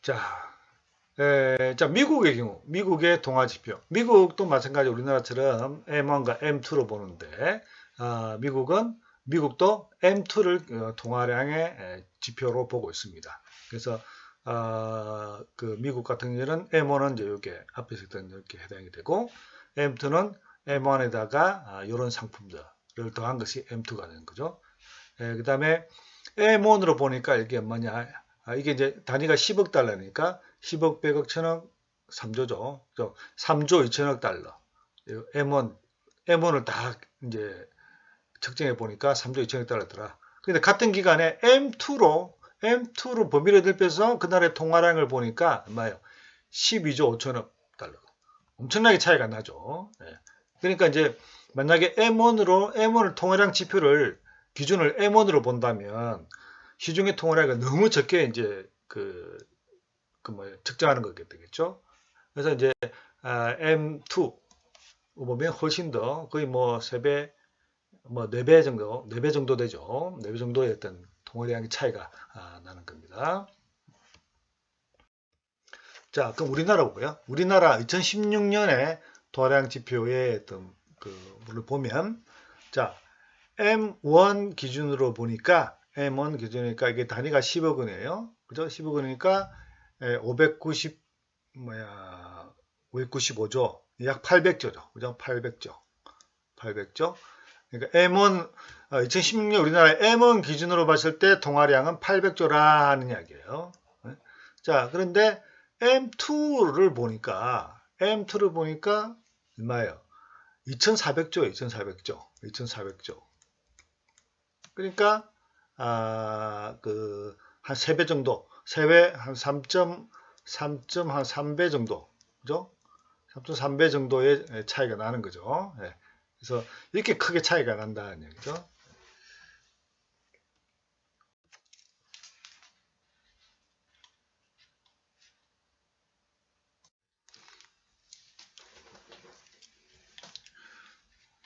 자, 미국의 경우, 미국의 동아지표. 미국도 마찬가지 우리나라처럼 M1과 M2로 보는데, 미국도 M2를 동아량의 지표로 보고 있습니다. 그래서, 그 미국 같은 경우에는 M1은 이제 이렇게 앞에서 했던 이렇게 해당이 되고, M2는 M1에다가 이런 상품들을 더한 것이 M2가 되는 거죠. 그 다음에 M1으로 보니까 이게 뭐냐, 이게 이제 단위가 10억 달러니까 10억, 100억, 1000억, 3조죠. 3조 2천억 달러. M1을 다 이제 측정해 보니까 3조 2천억 달러더라. 근데 같은 기간에 M2로 범위를 넓혀서 그날의 통화량을 보니까 얼마예요? 12조 5천억 달러. 엄청나게 차이가 나죠. 예. 그러니까 이제 만약에 M1을 통화량 지표를 기준을 M1으로 본다면 시중의 통화량이 너무 적게 이제 측정하는 거게 되겠죠. 그래서 이제 M2 보면 훨씬 더 거의 뭐 3배, 뭐 4배 정도, 4배 정도 되죠. 4배 정도의 어떤 통화량의 차이가 나는 겁니다. 자, 그럼 우리나라 보고요. 우리나라 2016년에 통화량 지표의 어떤 그를 보면, 자, M1 기준으로 보니까, M1 기준이니까 이게 단위가 10억 원이에요. 그죠? 10억 원이니까 590, 595조, 약 800조죠. 그죠? 800조. 800조. 그러니까 M1, 2016년 우리나라 M1 기준으로 봤을 때 통화량은 800조라는 이야기예요. 자, 그런데 M2를 보니까 얼마예요? 2,400조, 2,400조, 2,400조. 그러니까 한 3배 정도, 3배 한 3배 정도, 그죠? 3.3배 정도의 차이가 나는 거죠. 예. 그래서 이렇게 크게 차이가 난다는 얘기죠.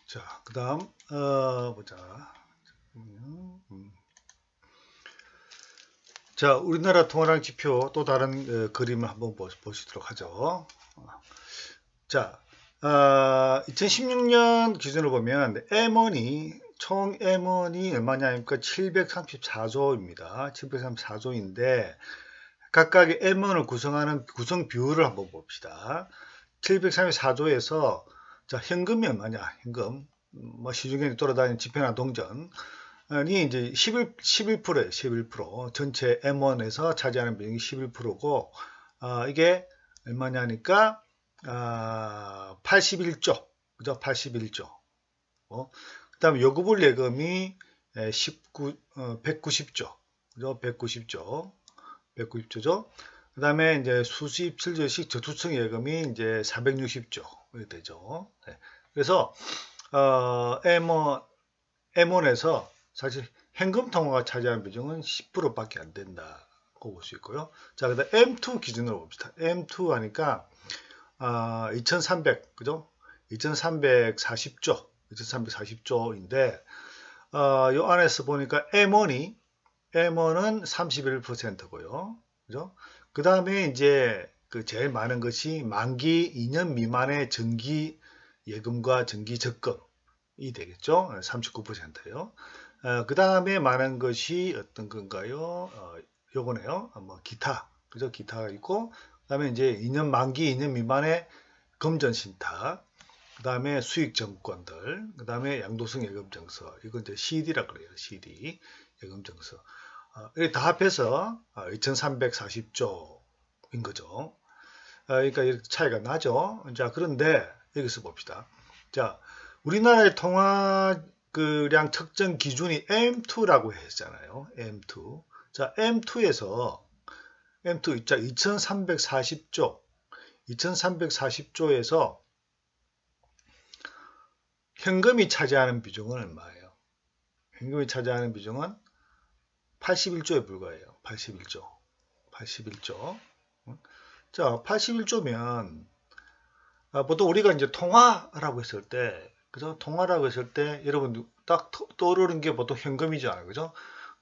자, 그다음 보자. 자, 우리나라 통화량 지표 또 다른 그림을 한번 보시도록 하죠. 자, 2016년 기준으로 보면 총 M1이 얼마냐니까 734조입니다. 734조인데 각각의 M1을 구성하는 구성 비율을 한번 봅시다. 734조에서 자, 현금이 얼마냐? 현금. 뭐 시중에 돌아다니는 지폐나 동전이 이제 11%예요. 11%. 전체 M1에서 차지하는 비중이 11%고 이게 얼마냐니까 81조. 그죠? 81조. 그다음에 요구불 예금이 190조. 그죠? 190조. 190조죠. 그 다음에 이제 수수입 7조씩 저투층 예금이 이제 460조 되죠. 네. 그래서 M1에서 사실 현금 통화가 차지하는 비중은 10%밖에 안 된다고 볼 수 있고요. 자, 그다음 M2 기준으로 봅시다. M2 하니까 2,300 그죠? 2,340조, 2,340조인데 요 안에서 보니까 M1은 31%고요. 그죠? 그 다음에 이제 그 제일 많은 것이 만기 2년 미만의 정기 예금과 정기 적금이 되겠죠. 39%예요. 그 다음에 많은 것이 어떤 건가요? 요거네요. 뭐 기타, 그죠? 기타가 있고, 그 다음에 이제 2년 만기 2년 미만의 금전 신탁, 그 다음에 수익 정권들, 그 다음에 양도성 예금 증서, 이건 이제 CD라 그래요. CD 예금 증서. 이게 다 합해서 2340조인 거죠. 그러니까 이렇게 차이가 나죠. 자, 그런데 여기서 봅시다. 자, 우리나라의 통화량 측정 기준이 M2라고 했잖아요. M2. 자, M2, 자, 2340조에서 현금이 차지하는 비중은 얼마예요? 현금이 차지하는 비중은 81조에 불과해요. 81조. 81조. 자, 81조면 보통 우리가 이제 통화라고 했을 때, 그죠? 통화라고 했을 때 여러분 딱 떠오르는 게 보통 현금이잖아요. 그죠?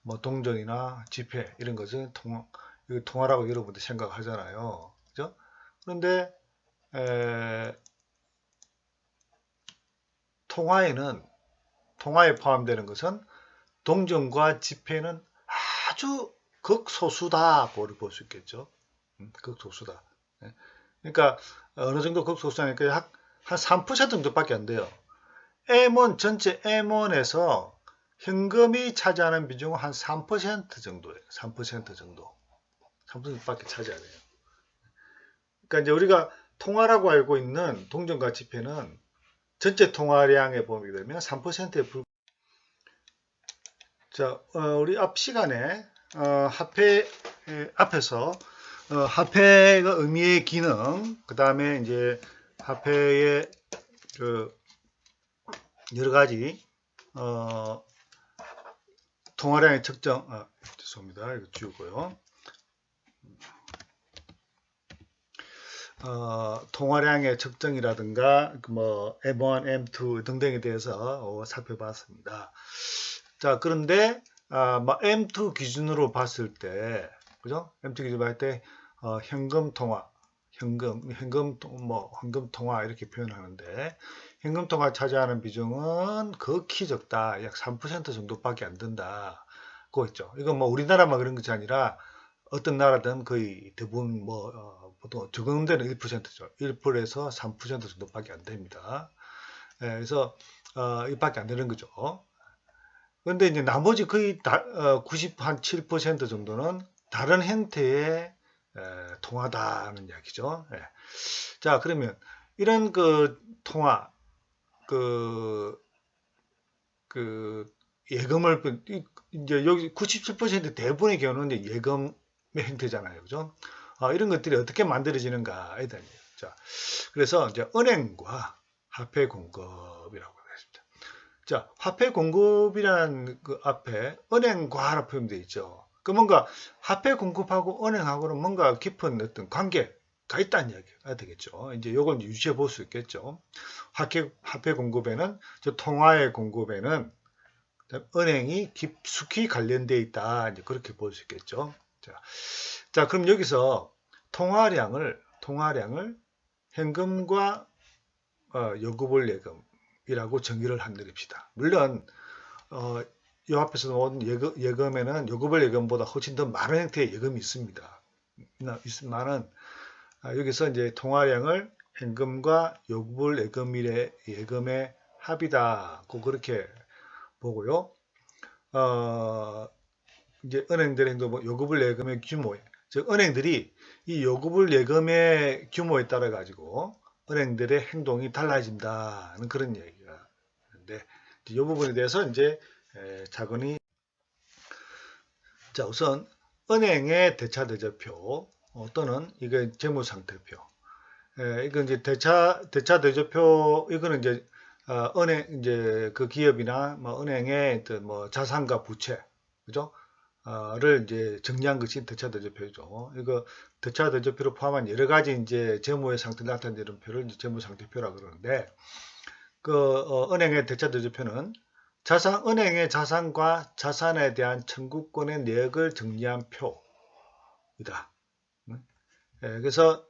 뭐 동전이나 지폐 이런 것은 이거 통화라고 여러분들 생각하잖아요. 그죠? 그런데 통화에 포함되는 것은 동전과 지폐는 아주 극소수다 볼 수 있겠죠. 극소수다. 예. 그러니까 어느 정도 극소수니까 한 3% 정도밖에 안 돼요. 전체 M1에서 현금이 차지하는 비중은 한 3% 정도예요. 3% 정도. 3%밖에 차지 안 해요. 그러니까 이제 우리가 통화라고 알고 있는 동전과 지폐는 전체 통화량에 보게 되면 3%에 불. 자, 우리 앞 시간에 화폐 앞에서 화폐가 의미의 기능, 그 다음에 이제 화폐의 그 여러 가지 통화량의 측정, 죄송합니다. 이거 지우고요. 통화량의 측정이라든가 뭐 M1, M2 등등에 대해서 살펴봤습니다. 자, 그런데 뭐 M2 기준으로 봤을 때, 그죠? M2 기준으로 봤을 때 현금 통화, 현금 통화 이렇게 표현하는데 현금 통화 차지하는 비중은 극히 적다. 약 3% 정도밖에 안 된다. 그거 있죠. 이건 뭐 우리나라만 그런 것이 아니라 어떤 나라든 거의 대부분 보통 적응되는 1%죠. 1%에서 3% 정도밖에 안 됩니다. 그래서 이밖에 안 되는 거죠. 그런데 이제 나머지 거의 97% 정도는 다른 형태의 통화다는 이야기죠. 자, 그러면 이런 그 통화, 예금을 이제 여기 97% 대부분의 경우는 이제 예금의 형태잖아요, 그죠? 이런 것들이 어떻게 만들어지는가에 대한 얘기죠. 자, 그래서 이제 은행과 화폐 공급이라고 하겠습니다. 자, 화폐 공급이라는 그 앞에 은행과라 표현되어 있죠. 그 뭔가 화폐 공급하고 은행하고는 뭔가 깊은 어떤 관계가 있다는 이야기가 되겠죠. 이제 이걸 유지해 볼 수 있겠죠. 화폐 공급에는, 통화의 공급에는 은행이 깊숙이 관련되어 있다. 이제 그렇게 볼 수 있겠죠. 자, 그럼 여기서 통화량을 현금과 요구불 예금이라고 정의를 한다립시다. 물론 이 앞에서 나온 예금에는 요구불 예금보다 훨씬 더 많은 형태의 예금이 있습니다. 있지만은 여기서 이제 통화량을 현금과 요구불 예금의 합이다. 그렇게 보고요. 이제 은행들의 행동, 요구불 예금의 규모, 즉 은행들이 이 요구불 예금의 규모에 따라 가지고 은행들의 행동이 달라진다는 그런 얘기가 있는데, 이 부분에 대해서 이제 차근히. 자, 우선 은행의 대차대조표 또는 이게 재무상태표. 이건 이제 대차대조표, 이거는 이제 은행 이제 그 기업이나 뭐 은행의 뭐 자산과 부채, 그죠? 를 이제 정리한 것이 대차대조표죠. 이거 대차대조표를 포함한 여러 가지 이제 재무의 상태를 나타내는 표를 이제 재무상태표라 그러는데, 은행의 대차대조표는 은행의 자산과 자산에 대한 청구권의 내역을 정리한 표이다. 그래서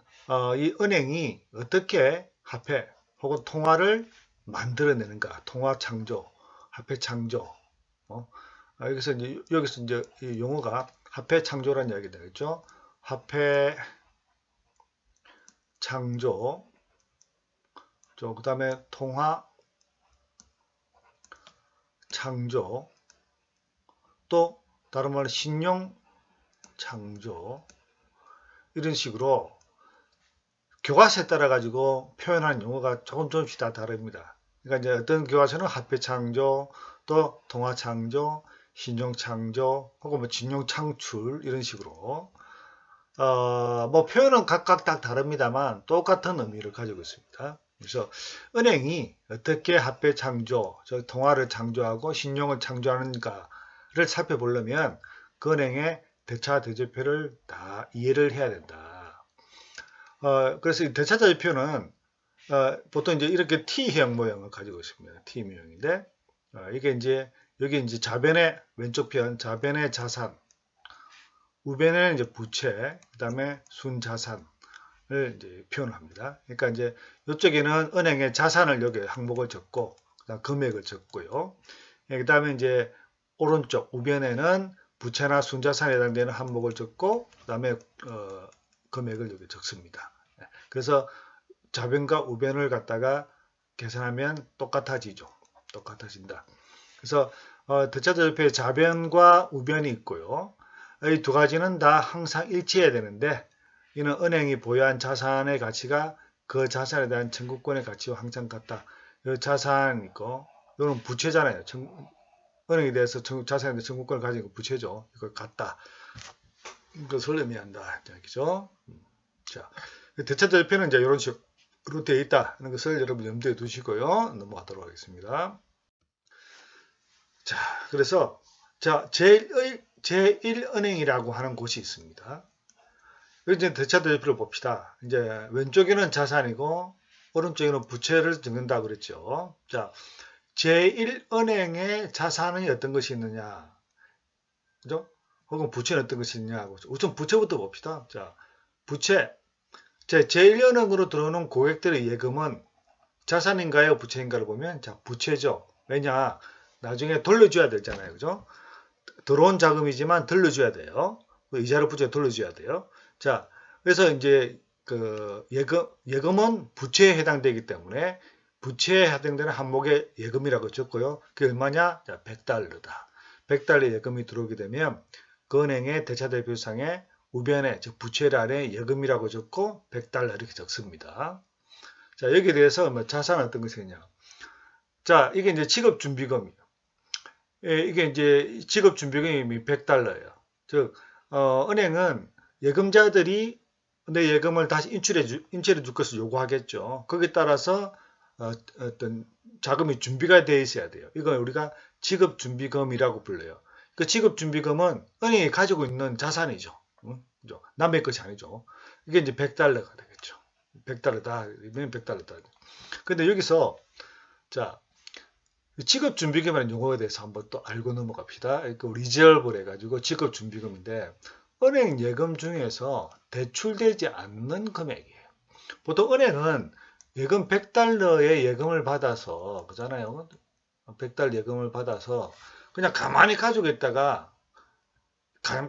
이 은행이 어떻게 화폐 혹은 통화를 만들어내는가, 통화 창조, 화폐 창조. 여기서 이제 이 용어가 화폐 창조라는 이야기가 되겠죠. 화폐 창조, 그 다음에 통화 창조, 또 다른 말로 신용 창조, 이런 식으로 교과서에 따라 가지고 표현하는 용어가 조금씩 다 다릅니다. 그러니까 이제 어떤 교과서는 화폐 창조, 또 통화 창조, 신용 창조, 혹은 뭐 진용 창출, 이런 식으로 뭐 표현은 각각 다 다릅니다만 똑같은 의미를 가지고 있습니다. 그래서 은행이 어떻게 화폐 창조, 통화를 창조하고 신용을 창조하는가를 살펴보려면 그 은행의 대차대조표를 다 이해를 해야 된다. 그래서 이 대차대조표는 보통 이제 이렇게 T형 모양을 가지고 있습니다. T 모양인데 이게 이제 여기 이제 좌변의 왼쪽 편, 좌변의 자산, 우변에는 이제 부채, 그 다음에 순자산을 이제 표현합니다. 그러니까 이제 이쪽에는 은행의 자산을 여기 항목을 적고, 그다음 금액을 적고요. 그 다음에 이제 오른쪽 우변에는 부채나 순자산에 해당되는 항목을 적고, 그 다음에 금액을 여기 적습니다. 그래서 좌변과 우변을 갖다가 계산하면 똑같아지죠. 똑같아진다. 그래서 대차대조표에 좌변과 우변이 있고요. 이 두 가지는 다 항상 일치해야 되는데 이는 은행이 보유한 자산의 가치가 그 자산에 대한 청구권의 가치와 항상 같다. 이 자산 있고 이거는 부채잖아요. 은행에 대해서 자산에 대한 청구권을 가진 거 부채죠. 이거 같다. 이것을 의미한다. 그죠? 자, 대차대조표는 이제 이런 식으로 되어 있다는 것을 여러분 염두에 두시고요. 넘어가도록 하겠습니다. 자, 그래서 제1은행이라고 하는 곳이 있습니다. 이제 대차대조표를 봅시다. 이제 왼쪽에는 자산이고 오른쪽에는 부채를 적는다 그랬죠. 자, 제1은행의 자산이 어떤 것이 있느냐, 그죠? 혹은 부채는 어떤 것이 있느냐. 우선 부채부터 봅시다. 자, 부채. 제1은행으로 들어오는 고객들의 예금은 자산인가요, 부채인가를 보면 자, 부채죠. 왜냐? 나중에 돌려줘야 되잖아요. 그죠? 들어온 자금이지만 돌려줘야 돼요. 이자를 부채 돌려줘야 돼요. 자, 그래서 이제 그 예금은 부채에 해당되기 때문에 부채에 해당되는 항목의 예금이라고 적고요. 그게 얼마냐? 자, 100달러다. 100달러 예금이 들어오게 되면 그 은행의 대차대표상에 우변에 즉 부채 아래 예금이라고 적고 100달러 이렇게 적습니다. 자, 여기에 대해서 자산 어떤 것이냐? 자, 이게 이제 직업준비금이에요. 이게 이제 직업준비금이 100달러예요. 즉, 은행은 예금자들이 내 예금을 다시 인출해 줄 것을 요구하겠죠. 거기에 따라서 어떤 자금이 준비가 되어 있어야 돼요. 이걸 우리가 직업준비금이라고 불러요. 그 직업준비금은 은행이 가지고 있는 자산이죠. 남의 것이 아니죠. 이게 이제 100달러가 되겠죠. 100달러다. 100달러다. 근데 여기서 자, 직업준비금이라는 용어에 대해서 한번 또 알고 넘어갑시다. 그 리저브를 해가지고 직업준비금인데 은행 예금 중에서 대출되지 않는 금액이에요. 보통 은행은 예금 100달러의 예금을 받아서 그잖아요. 100달러 예금을 받아서 그냥 가만히 가지고 있다가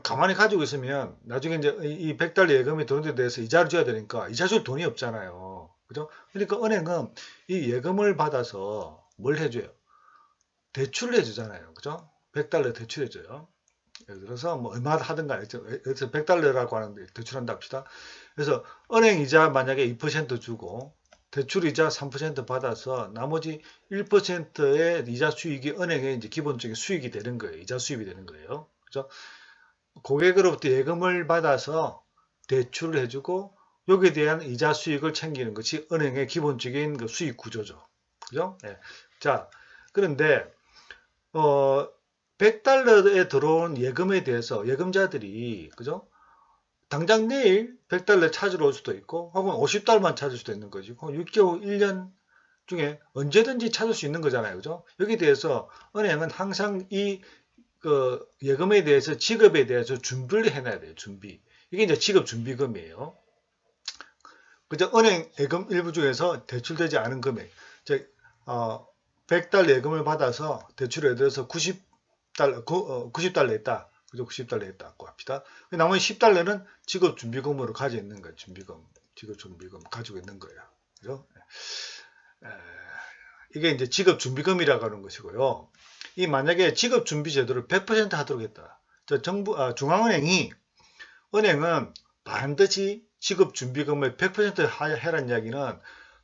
가만히 가지고 있으면 나중에 이제 이 100달러 예금이 들어온 데 대해서 이자를 줘야 되니까 이자 줄 돈이 없잖아요. 그죠? 그러니까 은행은 이 예금을 받아서 뭘 해줘요? 대출을 해주잖아요. 그죠? 100달러 대출해줘요. 예를 들어서 뭐 얼마 하든가 여기서 100달러라고 하는데 대출한다 합시다. 그래서 은행 이자 만약에 2% 주고 대출 이자 3% 받아서 나머지 1%의 이자 수익이 은행의 이제 기본적인 수익이 되는 거예요. 이자 수입이 되는 거예요. 그죠? 고객으로부터 예금을 받아서 대출을 해주고 여기에 대한 이자 수익을 챙기는 것이 은행의 기본적인 그 수익 구조죠. 그죠? 네. 자, 그런데 100달러에 들어온 예금에 대해서 예금자들이 그죠? 당장 내일 100달러 찾으러 올 수도 있고 혹은 50달러만 찾을 수도 있는 거지. 6개월, 1년 중에 언제든지 찾을 수 있는 거잖아요. 그죠? 여기에 대해서 은행은 항상 그 예금에 대해서 지급에 대해서 준비를 해놔야 돼요. 준비. 이게 이제 지급 준비금이에요. 그죠? 은행 예금 일부 중에서 대출되지 않은 금액. 즉 100달러 예금을 받아서 대출을 들어서 90달러 했다. 그죠? 90달러 했다고 합시다. 나머지 10달러는 지급 준비금으로 가지고 있는 거예요. 준비금. 지급 준비금 가지고 있는 거예요. 그죠? 이게 이제 지급 준비금이라고 하는 것이고요. 이 만약에 지급 준비 제도를 100% 하도록 했다. 중앙은행이 은행은 반드시 지급 준비금을 100% 해라는 이야기는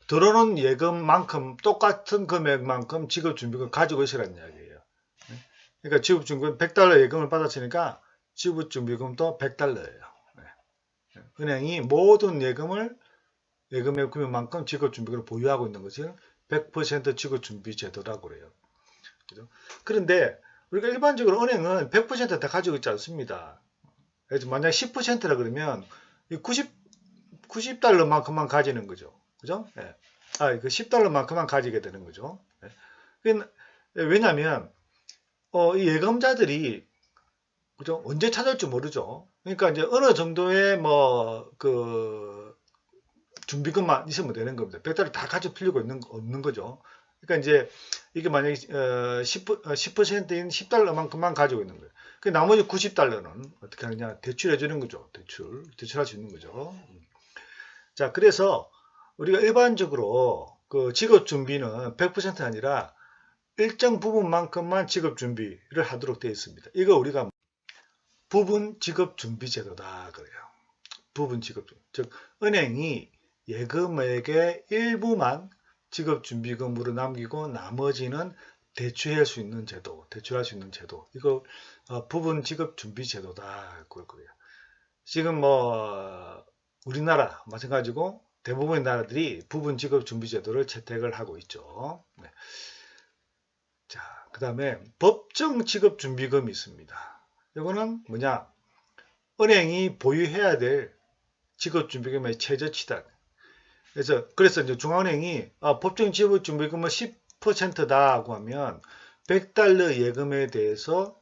들어오는 예금만큼 똑같은 금액만큼 지급 준비금 가지고 있으라는 이야기예요. 그러니까 지급 준비금 100달러 예금을 받았으니까 지급 준비금도 100달러예요. 은행이 모든 예금의 금액만큼 지급 준비금을 보유하고 있는 것이 100% 지급 준비 제도라고 그래요. 그죠? 그런데 우리가 일반적으로 은행은 100% 다 가지고 있지 않습니다. 그래서 만약 10%라 그러면 90달러만큼만 가지는 거죠. 그죠? 예. 그 10달러만큼만 가지게 되는 거죠. 예. 왜냐하면 이 예금자들이 그죠? 언제 찾을지 모르죠. 그러니까 이제 어느 정도의 준비금만 있으면 되는 겁니다. 100달러 다 가져 필요가 없는 거죠. 그러니까 이제 이게 만약에 10%인 10달러만큼만 가지고 있는 거예요. 그 나머지 90달러는 어떻게 하느냐? 대출해 주는 거죠. 대출할 수 있는 거죠. 자, 그래서 우리가 일반적으로 그 직업 준비는 100% 아니라 일정 부분만큼만 직업 준비를 하도록 되어 있습니다. 이거 우리가 부분 직업 준비 제도다 그래요. 부분 직업 준비. 즉 은행이 예금액의 일부만 직업 준비금으로 남기고 나머지는 대출할 수 있는 제도. 이거 부분 직업 준비 제도다 그럴 거예요. 지금 우리나라 마찬가지고 대부분의 나라들이 부분 직업 준비 제도를 채택을 하고 있죠. 네. 자, 그 다음에 법정 직업 준비금이 있습니다. 이거는 뭐냐? 은행이 보유해야 될 직업 준비금의 최저치다. 그래서 이제 중앙은행이 법정 직업 준비금은 10%다고 하면 100달러 예금에 대해서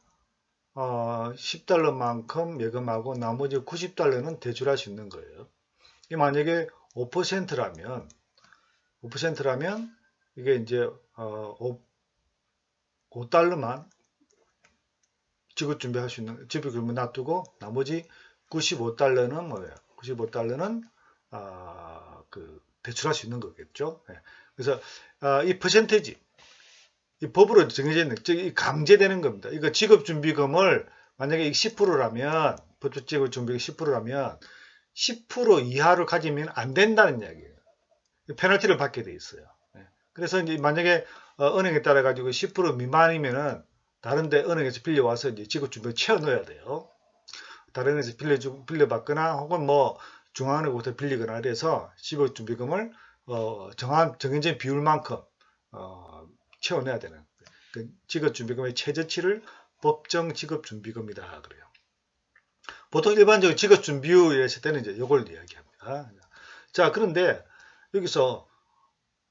10달러만큼 예금하고 나머지 90달러는 대출할 수 있는 거예요. 이게 만약에 5%라면 이게 이제 5달러만 지급 준비할 수 있는 지급금을 놔두고 나머지 95달러는 뭐예요? 95달러는 대출할 수 있는 거겠죠. 네. 그래서 이 퍼센테이지 이 법으로 정해져 있는 즉 강제되는 겁니다. 이거 지급준비금을 만약에 10%라면 법적 지급준비금 10%라면 10% 이하를 가지면 안 된다는 이야기예요. 페널티를 받게 돼 있어요. 네. 그래서 이제 만약에 은행에 따라 가지고 10% 미만이면은 다른데 은행에서 빌려와서 이제 지급준비를 채워 넣어야 돼요. 다른 은행에서 빌려받거나 혹은 중앙은행부터 빌리거나 그래서 지급준비금을 정해진 비율만큼 채워내야 되는 그 지급준비금의 최저치를 법정 지급준비금이다 그래요. 보통 일반적으로 지급준비율 했을 때는 이제 이걸 이야기합니다. 자, 그런데 여기서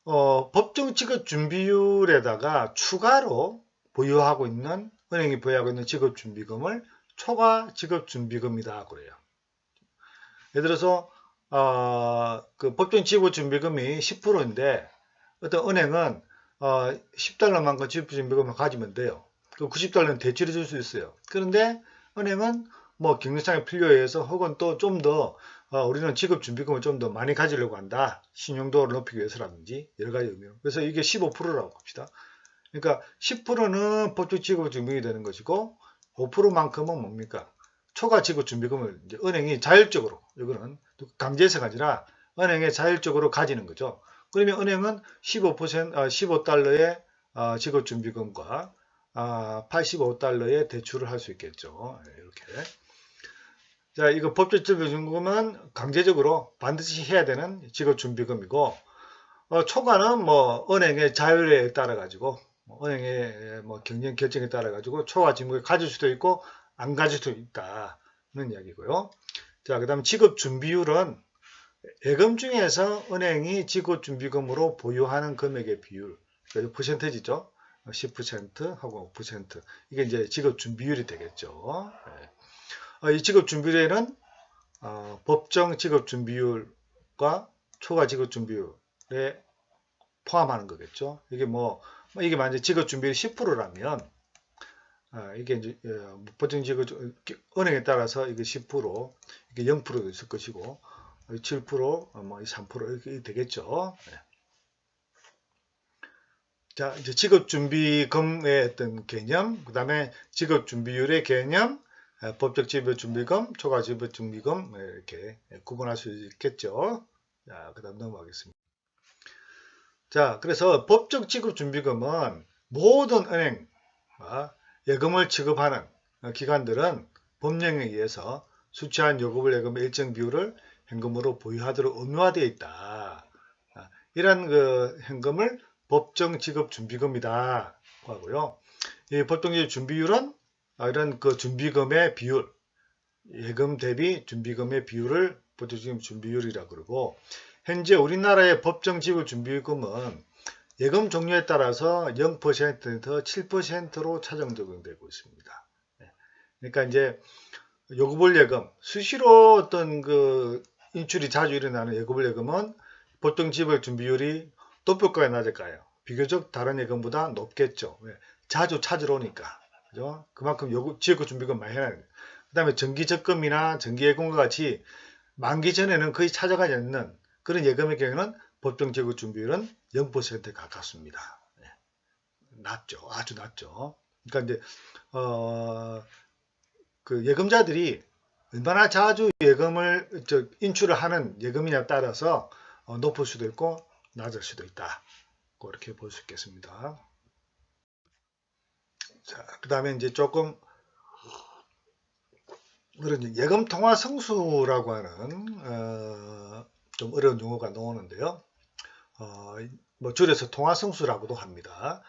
법정 지급준비율에다가 추가로 보유하고 있는 은행이 보유하고 있는 지급준비금을 초과 지급준비금이다 그래요. 예를 들어서 그 법정 지급준비금이 10%인데 어떤 은행은 10달러만큼 지급준비금을 가지면 돼요. 그 90달러는 대출해 줄 수 있어요. 그런데 은행은 경영상의 필요에 의해서 혹은 또 좀 더 우리는 지급준비금을 좀 더 많이 가지려고 한다. 신용도를 높이기 위해서라든지 여러 가지 의미로. 그래서 이게 15%라고 합시다. 그러니까 10%는 법정 지급준비금이 되는 것이고 5%만큼은 뭡니까? 초과 지급준비금을 이제 은행이 자율적으로 이거는 강제해서가 아니라 은행에 자율적으로 가지는 거죠. 그러면 은행은 15달러의 지급준비금과 85달러의 대출을 할 수 있겠죠. 이렇게. 자, 이거 법정 지급준비금은 강제적으로 반드시 해야 되는 지급준비금이고, 초과는 은행의 자율에 따라 가지고, 은행의 경영 결정에 따라 가지고 초과 지급을 가질 수도 있고, 안 가질 수도 있다는 이야기고요. 자, 그 다음 지급준비율은 예금 중에서 은행이 지급준비금으로 보유하는 금액의 비율, 그러니까 퍼센테이지죠. 10%하고 5%. 이게 이제 지급준비율이 되겠죠. 이 지급준비율에는 법정 지급준비율과 초과 지급준비율에 포함하는 거겠죠. 이게 이게 만약 지급준비율이 10%라면 이게 이제 보통 지급 은행에 따라서 이게 10%, 이게 0%도 있을 것이고 7%, 3% 이렇게 되겠죠. 네. 자, 이제 지급준비금의 어떤 개념, 그 다음에 지급준비율의 개념, 법적 지급준비금, 초과 지급준비금 이렇게 구분할 수 있겠죠. 자, 그 다음 넘어가겠습니다. 자, 그래서 법적 지급준비금은 모든 은행 예금을 지급하는 기관들은 법령에 의해서 수취한 요금을 예금의 일정 비율을 현금으로 보유하도록 의무화되어 있다. 이런 그 현금을 법정 지급 준비금이다 하고요. 이 법정 지급 준비율은 이런 그 준비금의 비율, 예금 대비 준비금의 비율을 법정 지급 준비율이라고 그러고, 현재 우리나라의 법정 지급 준비금은 예금 종류에 따라서 0%에서 7%로 차정 적용되고 있습니다. 그러니까 이제 요구불 예금, 수시로 어떤 그 인출이 자주 일어나는 요구불 예금은 보통 지불 준비율이 높을까요, 낮을까요? 비교적 다른 예금보다 높겠죠. 왜? 자주 찾으러 오니까. 그죠? 그만큼 지역구 준비금 많이 해야 돼요. 그 다음에 정기적금이나 정기예금과 같이 만기 전에는 거의 찾아가지 않는 그런 예금의 경우는 보통 지역구 준비율은 0%에 가깝습니다. 네. 낮죠. 아주 낮죠. 그러니까 이제, 그 예금자들이 얼마나 자주 예금을 인출을 하는 예금이냐에 따라서 높을 수도 있고 낮을 수도 있다. 그렇게 볼 수 있겠습니다. 자, 그 다음에 이제 조금 그런 예금 통화 성수라고 하는 좀 어려운 용어가 나오는데요. 뭐 줄여서 통화 성수라고도 합니다.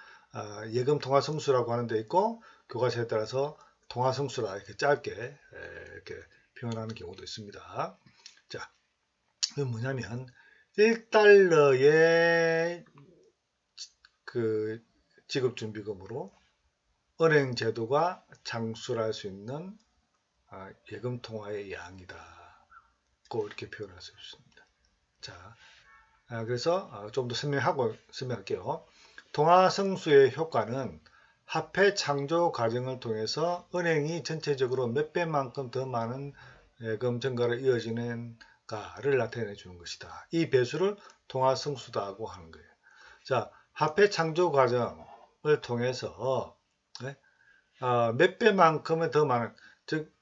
예금 통화 성수라고 하는 데 있고 교과서에 따라서 통화 성수라 이렇게 짧게 이렇게 표현하는 경우도 있습니다. 자, 이건 뭐냐면 1달러의 그 지급준비금으로 은행 제도가 장출할 수 있는 예금 통화의 양이다. 고 이렇게 표현할 수 있습니다. 자, 그래서 좀 더 설명할게요. 통화 성수의 효과는 화폐 창조 과정을 통해서 은행이 전체적으로 몇 배만큼 더 많은 예금 증가로 이어지는가를 나타내 주는 것이다. 이 배수를 통화 성수다고 하는 거예요. 자, 화폐 창조 과정을 통해서 몇 배만큼은 더 많은, 즉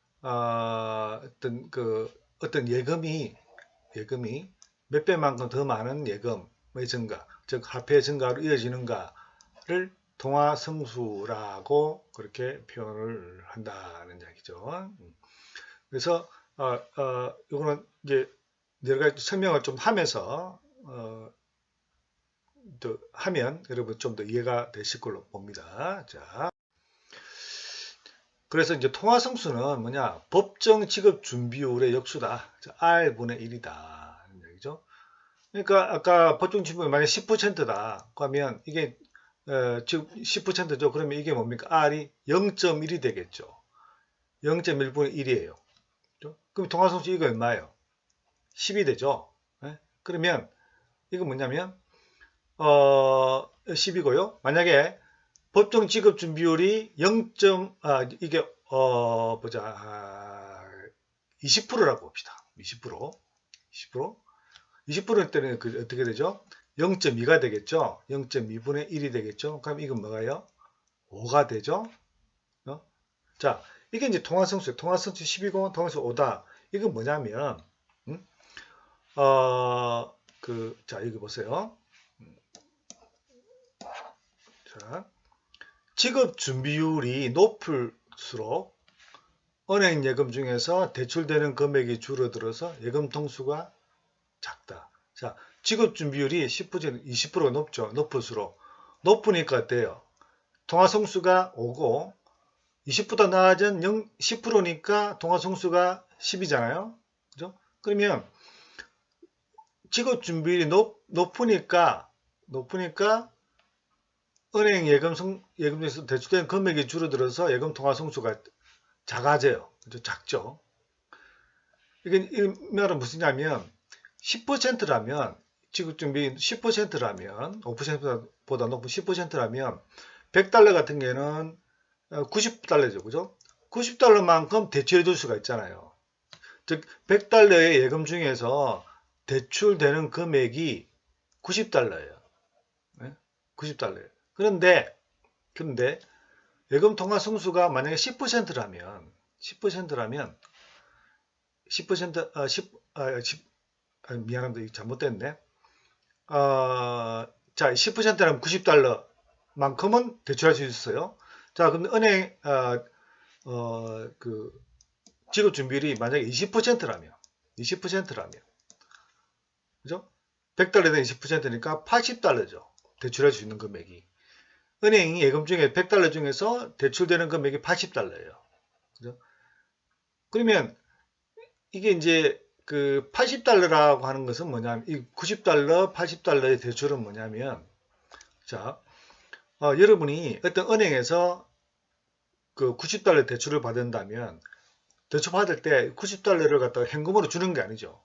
어떤 예금이 몇 배만큼 더 많은 예금의 증가, 즉 화폐 증가로 이어지는가를 통화 성수라고 그렇게 표현을 한다는 이야기죠. 그래서 이거는 이제 여러 가지 설명을 좀 하면서 또 하면 여러분 좀 더 이해가 되실 걸로 봅니다. 자, 그래서 이제 통화 성수는 뭐냐? 법정 지급 준비율의 역수다. R분의 1이다. 얘기죠. 그러니까 아까 법정 지급이 만약 10%다. 그러면 이게 지금 10%죠. 그러면 이게 뭡니까? R이 0.1이 되겠죠. 0.1분의 1이에요. 그럼 통화 성수 이거 얼마예요? 10이 되죠. 네? 그러면 이거 뭐냐면 10이고요. 만약에 법정 지급 준비율이 0. 이게 보자. 20%라고 봅시다. 20%. 20%일 때는 어떻게 되죠? 0.2가 되겠죠? 0.2분의 1이 되겠죠? 그럼 이건 뭐가요? 5가 되죠? 자, 이게 이제 통화성수, 통화성수 10이고 통화성수 5다. 이건 뭐냐면, 자, 여기 보세요. 자, 지급 준비율이 높을수록 은행 예금 중에서 대출되는 금액이 줄어들어서 예금 통수가 작다. 자, 지급 준비율이 10%, 20%가 높죠. 높을수록. 높으니까 어때요? 통화 성수가 5고 20보다 낮은 10%니까 통화 성수가 10이잖아요. 그죠? 그러면 지급 준비율이 높으니까 은행 예금에서 대출된 금액이 줄어들어서 예금 통화 성수가 작아져요. 작죠. 이게 이 말은 무슨 냐면 10%라면 지급 준비 10%라면 5%보다 높은 10%라면 100달러 같은 경우는 90달러죠. 그죠? 90달러만큼 대출해 줄 수가 있잖아요. 즉 100달러의 예금 중에서 대출되는 금액이 90달러예요. 90달러예요. 그런데 예금 통화 성수가 만약에 10%라면 10% 잘못됐네. 자, 10%라면 90달러만큼은 대출할 수 있어요. 자, 근데 은행 그 지급 준비율이 만약에 20%라면 그죠? 100달러에 20%니까 80달러죠. 대출할 수 있는 금액이. 은행이 예금 중에 100달러 중에서 대출되는 금액이 80달러예요. 그죠? 그러면 이게 이제 그 80달러라고 하는 것은 뭐냐면 이 90달러, 80달러의 대출은 뭐냐면 자, 여러분이 어떤 은행에서 그 90달러 대출을 받는다면 대출 받을 때 90달러를 갖다가 현금으로 주는 게 아니죠.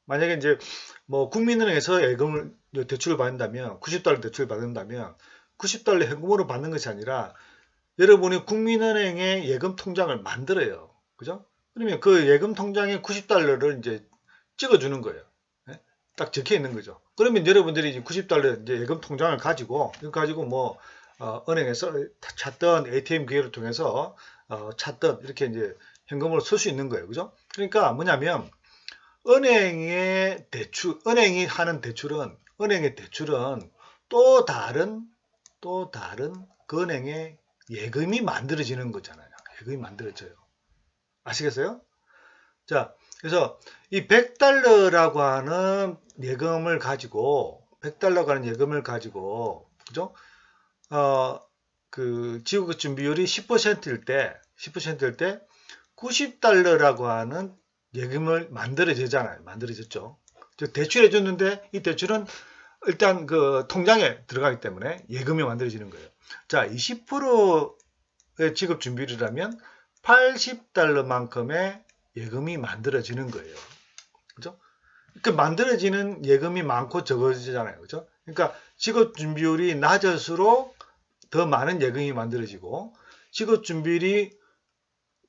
만약에 이제 뭐 국민은행에서 예금을 대출을 받는다면 90달러 대출을 받는다면 90달러 현금으로 받는 것이 아니라 여러분이 국민은행에 예금 통장을 만들어요. 그죠? 그러면 그 예금 통장에 90달러를 이제 찍어주는 거예요. 예? 딱 적혀 있는 거죠. 그러면 여러분들이 이제 90달러 이제 예금 통장을 가지고 뭐 은행에서 찾던 ATM 기계를 통해서 찾던 이렇게 이제 현금으로 쓸 수 있는 거예요. 그죠? 그러니까 뭐냐면 은행이 하는 대출은 은행의 대출은 또 다른 그 은행의 예금이 만들어지는 거잖아요. 예금이 만들어져요. 아시겠어요? 자, 그래서 이 100달러라고 하는 예금을 가지고, 100달러가 하는 예금을 가지고, 그죠? 그 지급 준비율이 10%일 때, 90달러라고 하는 예금을 만들어지잖아요. 만들어졌죠. 대출해 줬는데 이 대출은 일단 그 통장에 들어가기 때문에 예금이 만들어지는 거예요. 자, 20%의 지급 준비율이라면 80달러만큼의 예금이 만들어지는 거예요. 그죠? 그 만들어지는 예금이 많고 적어지잖아요. 그죠? 그러니까 지급 준비율이 낮을수록 더 많은 예금이 만들어지고 지급 준비율이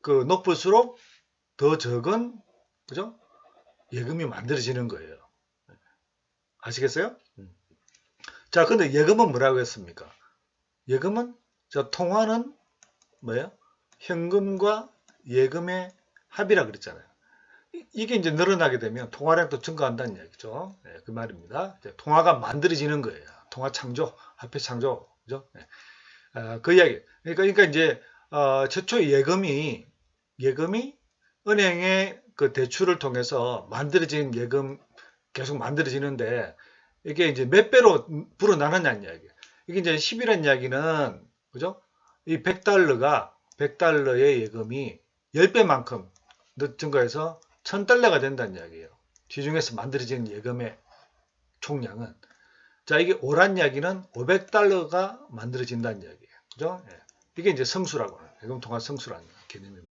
그 높을수록 더 적은 그죠? 예금이 만들어지는 거예요. 아시겠어요? 자, 근데 예금은 뭐라고 했습니까? 예금은 통화는 뭐예요? 현금과 예금의 합이라 그랬잖아요. 이게 이제 늘어나게 되면 통화량도 증가한다는 얘기죠. 네, 그 말입니다. 통화가 만들어지는 거예요. 통화 창조, 화폐 창조, 그죠? 네. 그 이야기. 그러니까 이제 최초 예금이 은행의 그 대출을 통해서 만들어진 예금 계속 만들어지는데 이게 이제 몇 배로 불어나느냐는 이야기예요. 이게 이제 10이라는 이야기는 그죠? 이 100달러의 예금이 10배만큼 증가해서 1000달러가 된다는 이야기예요. 시중에서 만들어진 예금의 총량은. 자, 이게 오란 이야기는 500달러가 만들어진다는 이야기예요. 그죠? 예. 이게 이제 성수라고 하는 예금 통화 성수라는 개념입니다.